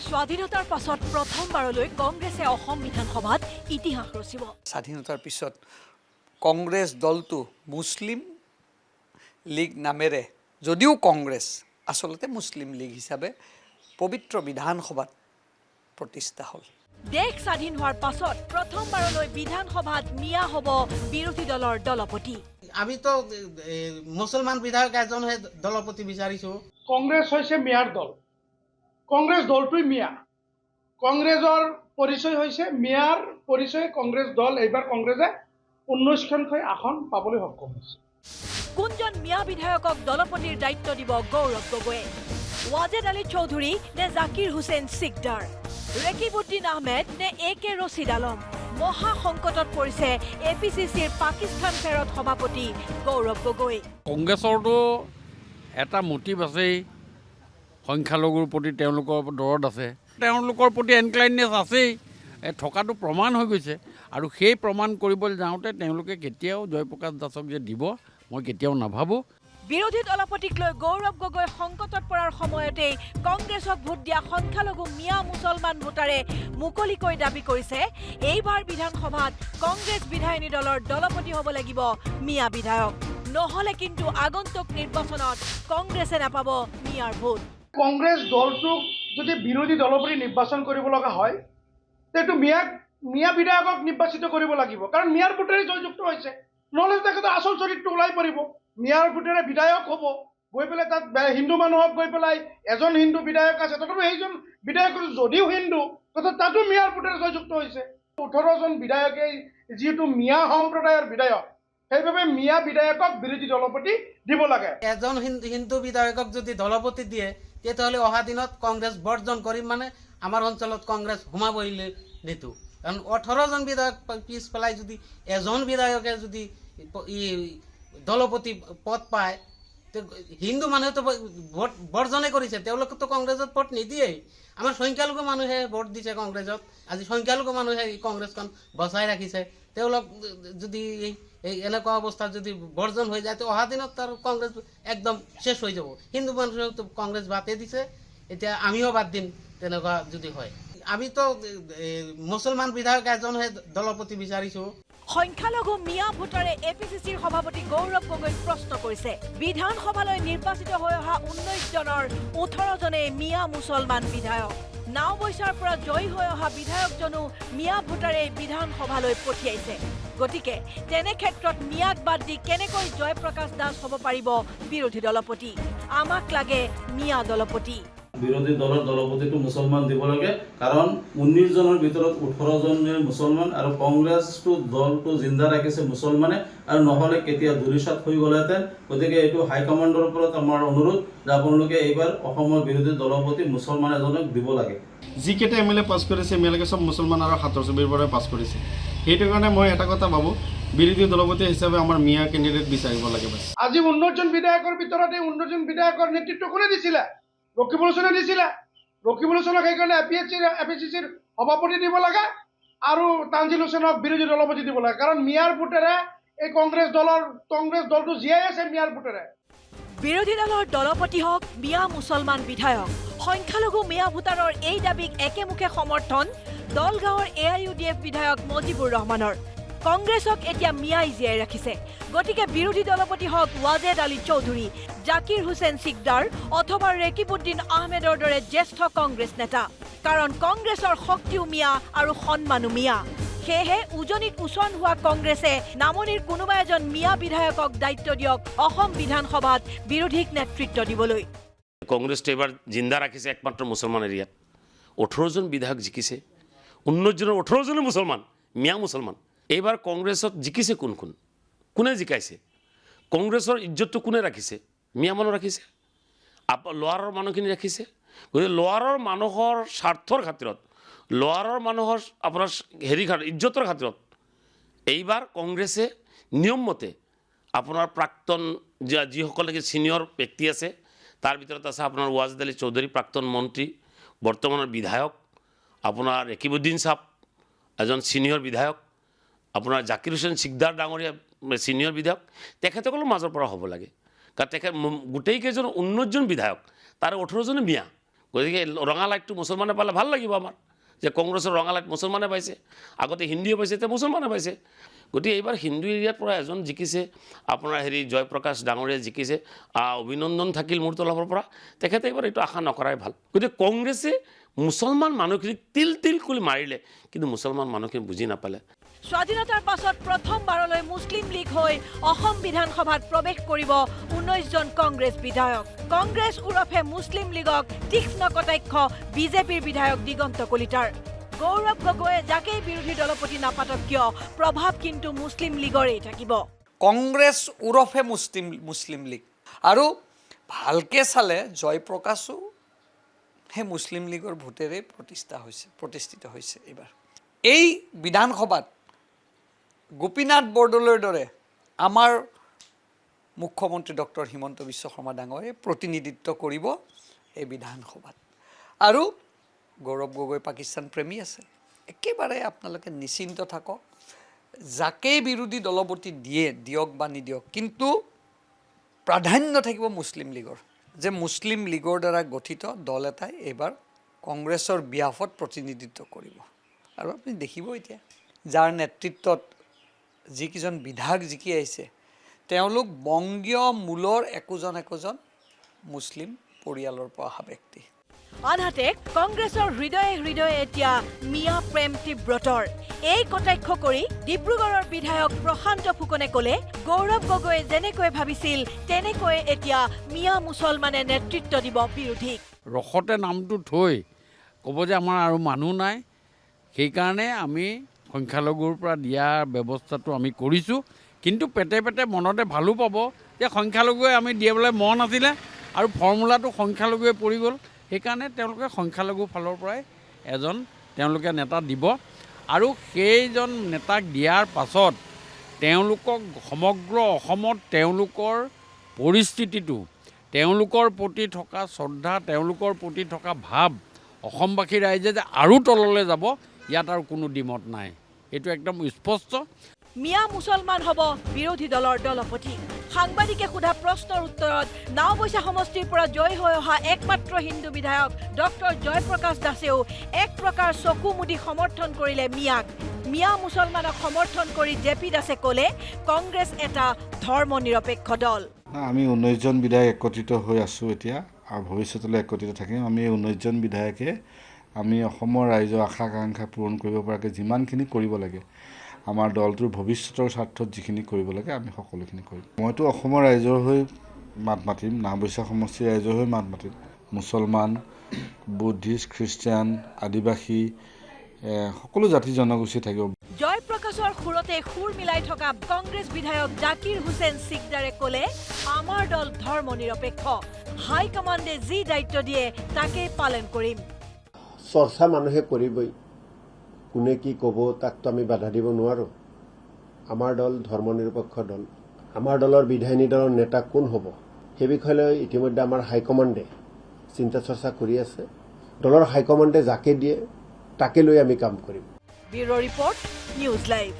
স্বাধীনতাৰ পাছত প্ৰথমবাৰলৈ কংগ্ৰেছে অসম বিধানসভাত ইতিহাস ৰচিব। স্বাধীনতাৰ পিছত কংগ্ৰেছ দলটো মুছলিম লীগ নামেৰে যদিও কংগ্ৰেছ আচলতে মুছলিম লীগ হিচাপে পবিত্ৰ বিধানসভাত প্ৰতিষ্ঠা হ'ল। দেশ স্বাধীন হোৱাৰ পাছত প্ৰথমবাৰলৈ বিধানসভাত মিয়া হ'ব বিৰোধী দলৰ দলপতি। আমি তো মুছলমান বিধায়ক এজনহে দলপতি বিচাৰিছো। কংগ্ৰেছ হৈছে মিয়াৰ দল। কংগ্ৰেছ দলটোই মিয়া। কংগ্ৰেছৰ পৰিচয় হৈছে মিয়াৰ পৰিচয়। কংগ্ৰেছ দল এইবাৰ কংগ্ৰেছে 19খনকৈ আসন পাবলৈ সক্ষম হৈছে। কোনজন মিয়া বিধায়কক দলপতিৰ দায়িত্ব দিব গৌৰৱ গগৈয়ে? ৱাজেদ আলী চৌধুৰী নে জাকিৰ হুছেইন সিকদাৰ, ৰেকিবুদ্দিন আহমেদ নে AK ৰছিদ আলম? মহা সংকটত পৰিছে APCCৰ পাকিস্তান ফেৰত সভাপতি গৌৰৱ গগৈ। কংগ্ৰেছৰতো এটা মটিভ আছেই, সংখ্যালঘুৰ প্ৰতি তেওঁলোকৰ দৰদ আছে, তেওঁলোকৰ প্ৰতি এনক্লাইনেছ আছেই, থকাটো প্ৰমাণ হৈ গৈছে। আৰু সেই প্ৰমাণ কৰিবলৈ যাওঁতে তেওঁলোকে কেতিয়াও জয়প্ৰকাশ দাসক যে দিব মই কেতিয়াও নাভাবোঁ। বিৰোধী দলপতিক লৈ গৌৰৱ গগৈ সংকটত পৰাৰ সময়তেই কংগ্ৰেছক ভোট দিয়া সংখ্যালঘু মিয়া মুছলমান ভোটাৰে মুকলিকৈ দাবী কৰিছে এইবাৰ বিধানসভাত কংগ্ৰেছ বিধায়িনী দলৰ দলপতি হ'ব লাগিব মিয়া বিধায়ক। নহ'লে কিন্তু আগন্তুক নিৰ্বাচনত কংগ্ৰেছে নাপাব মিয়াৰ ভোট। কংগ্ৰেছ দলটোক যদি বিৰোধী দলপতি নিৰ্বাচন কৰিব লগা হয় তেতিয়াতো মিয়া বিধায়কক নিৰ্বাচিত কৰিব লাগিব, কাৰণ মিয়াৰ ভোটেৰে জয়যুক্ত হৈছে। নহ'লে তেখেতৰ আচল চৰিত্ৰ ওলাই পৰিব। মিয়াৰ ভোটেৰে বিধায়ক হ'ব, গৈ পেলাই তাত হিন্দু মানুহক গৈ পেলাই এজন হিন্দু বিধায়ক আছে, তথাপি সেইজন বিধায়ক যদিও হিন্দু তথাপি তাতো মিয়াৰ ভোটেৰে জয়যুক্ত হৈছে। 18জন বিধায়কে যিহেতু মিয়া সম্প্ৰদায়ৰ বিধায়ক, সেইবাবে মিয়া বিধায়কক বিৰোধী দলপতি দিব লাগে। এজন হিন্দু বিধায়কক যদি দলপতি দিয়ে তেতিয়াহ'লে অহা দিনত কংগ্ৰেছ বৰ্জন কৰিম, মানে আমাৰ অঞ্চলত কংগ্ৰেছ সোমাবই নিদিওঁ। কাৰণ 18জন বিধায়ক পিছ পেলাই যদি এজন বিধায়কে যদি দলপতি পদ পায়, হিন্দু মানুহেতো ভোট বৰ্জনে কৰিছে, তেওঁলোকেতো কংগ্ৰেছত ভোট নিদিয়েই। আমাৰ সংখ্যালঘু মানুহে ভোট দিছে কংগ্ৰেছত, আজি সংখ্যালঘু মানুহে কংগ্ৰেছখন বচাই ৰাখিছে। তেওঁলোক যদি এই এনেকুৱা অৱস্থাত যদি বৰ্জন হৈ যায়, তো অহা দিনত তাৰ কংগ্ৰেছ একদম শেষ হৈ যাব। হিন্দু মানুহেতো কংগ্ৰেছ বাদে দিছে, এতিয়া আমিও বাদ দিম তেনেকুৱা যদি হয়। আমিতো মুছলমান বিধায়ক এজনহে দলপতি বিচাৰিছো। সংখ্যালঘু মিয়া ভোটাৰে APCCৰ সভাপতি গৌৰৱ গগৈক প্ৰশ্ন কৰিছে, বিধানসভালৈ নিৰ্বাচিত হৈ অহা 19জনৰ 18জনে মিয়া মুছলমান বিধায়ক। নাওবৈচাৰ পৰা জয়ী হৈ অহা বিধায়কজনো মিয়া ভোটাৰে বিধানসভালৈ পঠিয়াইছে। গতিকে তেনে ক্ষেত্ৰত মিয়াক বাদ দি কেনেকৈ জয়প্ৰকাশ দাস হ'ব পাৰিব বিৰোধী দলপতি? আমাক লাগে মিয়া দলপতি। বিৰোধী দলৰ দলপতিটো মুছলমান দিব লাগে, কাৰণ 19জনৰ ভিতৰত 18জনে মুছলমান, আৰু কংগ্ৰেছটো দলটো জিন্দা ৰাখিছে মুছলমানে, আৰু নহ'লে কেতিয়া দুৰিচাত হৈ গ'লেহেঁতেন। গতিকে এইটো হাইকমাণ্ডৰ ওপৰত আমাৰ অনুৰোধ যে আপোনালোকে এইবাৰ অসমৰ বিৰোধী দলপতি মুছলমান এজনক দিব লাগে। যিকেইটা MLA পাছ কৰিছে এতিয়ালৈকে চব মুছলমান আৰু হাতৰ ছবিৰ পৰাই পাছ কৰিছে। সেইটো কাৰণে মই এটা কথা ভাবোঁ, বিৰোধী দলপতি হিচাপে আমাৰ মিয়া কেণ্ডিডেট বিচাৰিব লাগে। আজি 19জন বিধায়কৰ ভিতৰত এই 19জন বিধায়কৰ নেতৃত্ব কোনে দিছিলে? ৰকিবুল হুছেইনে দিছিলে। ৰকিবুল হুছেইনক সেইকাৰণে APCCৰ সভাপতি দিব লাগে, আৰু তানজিল হুছেইনক বিৰোধী দলপতি দিব লাগে, কাৰণ মিয়াৰ ভোটেৰে এই কংগ্ৰেছ দলটো জীয়াই আছে মিয়াৰ ভোটেৰে। বিৰোধী দলৰ দলপতি হওক মিয়া মুছলমান বিধায়ক, সংখ্যালঘু মিয়া ভোটাৰৰ এই দাবীক একেমুখে সমৰ্থন দলগাঁৱৰ AIUDF বিধায়ক মজিবুৰ ৰহমানৰ। কংগ্ৰেছক এতিয়া মিয়াই জীয়াই ৰাখিছে, গতিকে বিৰোধী দলপতি হওক ৱাজেদ আলী চৌধুৰী, জাকিৰ হুছেইন সিকদাৰ অথবা ৰেকিবুদ্দিন আহমেদৰ দৰে জ্যেষ্ঠ কংগ্ৰেছ নেতা, কাৰণ কংগ্ৰেছৰ শক্তিও মিয়া আৰু সন্মানো মিয়া। সেয়েহে উজনিত উচন হোৱা কংগ্ৰেছে নামনিৰ কোনোবা এজন মিয়া বিধায়কক দায়িত্ব দিয়ক অসম বিধানসভাত বিৰোধীক নেতৃত্ব দিবলৈ। কংগ্ৰেছটো এবাৰ জিন্দা ৰাখিছে একমাত্ৰ মুছলমান এৰিয়াত। 18জন বিধায়ক জিকিছে, 19জনৰ 18জনে মুছলমান, মিয়া মুছলমান। এইবাৰ কংগ্ৰেছত জিকিছে কোনে জিকাইছে? কংগ্ৰেছৰ ইজ্জতটো কোনে ৰাখিছে? মিয়া মানুহ ৰাখিছে, লোৱাৰৰ মানুহখিনি ৰাখিছে। গতিকে লোৱাৰৰ মানুহৰ স্বাৰ্থৰ খাতিৰত, লোৱাৰৰ মানুহৰ আপোনাৰ ইজ্জতৰ খাতিৰত এইবাৰ কংগ্ৰেছে নিয়মমতে আপোনাৰ প্ৰাক্তন যিসকল ছিনিয়ৰ ব্যক্তি আছে, তাৰ ভিতৰত আছে আপোনাৰ ৱাজেদ আলী চৌধুৰী, প্ৰাক্তন মন্ত্ৰী, বৰ্তমানৰ বিধায়ক, আপোনাৰ ৰেকিবুদ্দিন চাপ এজন ছিনিয়ৰ বিধায়ক, আপোনাৰ জাকিৰ হুছেইন সিকদাৰ ডাঙৰীয়া ছিনিয়ৰ বিধায়ক, তেখেতসকলৰ মাজৰ পৰা হ'ব লাগে। কাৰণ গোটেইকেইজন 19জন বিধায়ক, তাৰে 18জনে মিয়া। গতিকে ৰঙা লাইটটো মুছলমানে পালে ভাল লাগিব আমাৰ, যে কংগ্ৰেছৰ ৰঙা লাইট মুছলমানে পাইছে, আগতে হিন্দুৱে পাইছে, এতিয়া মুছলমানে পাইছে। গতিকে এইবাৰ হিন্দু এৰিয়াৰ পৰা এজন জিকিছে, আপোনাৰ জয়প্ৰকাশ ডাঙৰীয়া জিকিছে, অভিনন্দন থাকিল মোৰ তৰফৰ পৰা। তেখেতে এইবাৰ এইটো আশা নকৰাই ভাল। গতিকে কংগ্ৰেছে মুছলমান মানুহখিনিক তিল তিল কৰি মাৰিলে, কিন্তু মুছলমান মানুহখিনি বুজি নাপালে। স্বাধীনতাৰ পাছত প্ৰথমবাৰলৈ মুছলিম লীগ হৈ অসম বিধানসভাত প্ৰৱেশ কৰিব 19জন কংগ্ৰেছ বিধায়ক। কংগ্ৰেছ ওৰফে মুছলিম লীগক তীক্ষ্ণ কটাক্ষ বিজেপিৰ বিধায়ক দিগন্ত কলিতাৰ। গৌৰৱ গগৈয়ে যাকেই বিৰোধী দলপতি নাপাতক কিয়, প্ৰভাৱ কিন্তু মুছলিম লীগৰেই থাকিব। কংগ্ৰেছ ওৰফে মুছলিম লীগ, আৰু ভালকৈ চালে জয়প্ৰকাশো সেই মুছলিম লীগৰ ভোটেৰে প্ৰতিষ্ঠিত হৈছে। এইবাৰ এই বিধানসভাত গোপীনাথ বৰদলৈৰ দৰে আমাৰ মুখ্যমন্ত্ৰী ডক্টৰ হিমন্ত বিশ্ব শৰ্মা ডাঙৰে প্ৰতিনিধিত্ব কৰিব এই বিধানসভাত। আৰু গৌৰৱ গগৈ পাকিস্তান প্ৰেমী আছে, একেবাৰে আপোনালোকে নিশ্চিন্ত থাকক, যাকেই বিৰোধী দলপতি দিয়ক বা নিদিয়ক, কিন্তু প্ৰাধান্য থাকিব মুছলিম লীগৰ, যে মুছলিম লীগৰ দ্বাৰা গঠিত দল এটাই এইবাৰ কংগ্ৰেছৰ বিয়াফত প্ৰতিনিধিত্ব কৰিব। আৰু আপুনি দেখিব এতিয়া যাৰ নেতৃত্বত যিকেইজন বিধায়ক জিকি আহিছে, তেওঁলোক বংগীয় মূলৰ একোজন মুছলিম পৰিয়ালৰ পৰা অহা ব্যক্তি। আনহাতে কংগ্ৰেছৰ হৃদয়ে হৃদয়ে এতিয়া মিয়া প্ৰেম তীব্ৰতৰ। এই কটাক্ষ কৰি ডিব্ৰুগড়ৰ বিধায়ক প্ৰশান্ত ফুকনে ক'লে, গৌৰৱ গগৈয়ে যেনেকৈ ভাবিছিল তেনেকৈ এতিয়া মিয়া মুছলমানে নেতৃত্ব দিব বিৰোধীক। ৰসতে নামটো থৈ ক'ব যে আমাৰ আৰু মানুহ নাই, সেইকাৰণে আমি সংখ্যালঘুৰ পৰা দিয়াৰ ব্যৱস্থাটো আমি কৰিছোঁ। কিন্তু পেটে পেটে মনতে ভালো পাব যে সংখ্যালঘুৱে আমি দিবলৈ মন আছিলে আৰু ফৰ্মুলাটো সংখ্যালঘুৱে পৰি গ'ল, সেইকাৰণে তেওঁলোকে সংখ্যালঘুৰ ফালৰ পৰাই এজন তেওঁলোকে নেতা দিব। আৰু সেইজন নেতাক দিয়াৰ পাছত তেওঁলোকক সমগ্ৰ অসমত তেওঁলোকৰ পৰিস্থিতিটো, তেওঁলোকৰ প্ৰতি থকা শ্ৰদ্ধা, তেওঁলোকৰ প্ৰতি থকা ভাৱ, অসমবাসী ৰাইজে যে আৰু তললৈ যাব, ইয়াত আৰু কোনো দ্বিমত নাই, এইটো একদম স্পষ্ট। মিয়া মুছলমান হ'ব বিৰোধী দলৰ দলপতি। সাংবাদিকে সোধা প্ৰশ্নৰ উত্তৰত নাওবৈচা সমষ্টিৰ পৰা জয়ী হৈ অহা একমাত্ৰ হিন্দু বিধায়ক ডক্টৰ জয়প্ৰকাশ দাসেও এক প্ৰকাৰ চকু মুদি সমৰ্থন কৰিলে মিয়াক। মিয়া মুছলমানক সমৰ্থন কৰি জেপি দাসে ক'লে, কংগ্ৰেছ এটা ধৰ্ম নিৰপেক্ষ দল। আমি 19জন বিধায়ক একত্ৰিত হৈ আছোঁ এতিয়া, আৰু ভৱিষ্যতলৈ একত্ৰিত থাকিম। আমি 19জন বিধায়কে আমি অসমৰ ৰাইজৰ আশা আকাংক্ষা পূৰণ কৰিব পৰাকৈ যিমানখিনি কৰিব লাগে, আমাৰ দলটোৰ ভৱিষ্যতৰ স্বাৰ্থত যিখিনি কৰিব লাগে, আমি সকলোখিনি কৰিম। মইতো অসমৰ ৰাইজৰ হৈ মাত মাতিম, নাওবৈচা সমষ্টিৰ ৰাইজৰ হৈ মাত মাতিম। মুছলমান, বুদ্ধিষ্ট, খ্ৰীষ্টিয়ান, আদিবাসী, সকলো জাতি জনগোষ্ঠী থাকিব। জয়প্ৰকাশৰ সুৰতে সুৰ মিলাই থকা কংগ্ৰেছ বিধায়ক জাকিৰ হুছেইন সিকদাৰে ক'লে, আমাৰ দল ধৰ্ম নিৰপেক্ষ, হাইকমাণ্ডে যি দায়িত্ব দিয়ে তাকেই পালন কৰিম। চৰ্চা মানুহে কৰিবই, কোনে কি ক'ব তাকতো আমি বাধা দিব নোৱাৰোঁ। আমাৰ দল ধৰ্ম নিৰপেক্ষ দল। আমাৰ দলৰ বিধায়িনী দলৰ নেতা কোন হ'ব সেই বিষয়লৈ ইতিমধ্যে আমাৰ হাইকমাণ্ডে চিন্তা চৰ্চা কৰি আছে। দলৰ হাইকমাণ্ডে যাকে দিয়ে তাকে লৈ আমি কাম কৰিম। Bureau' report, news live.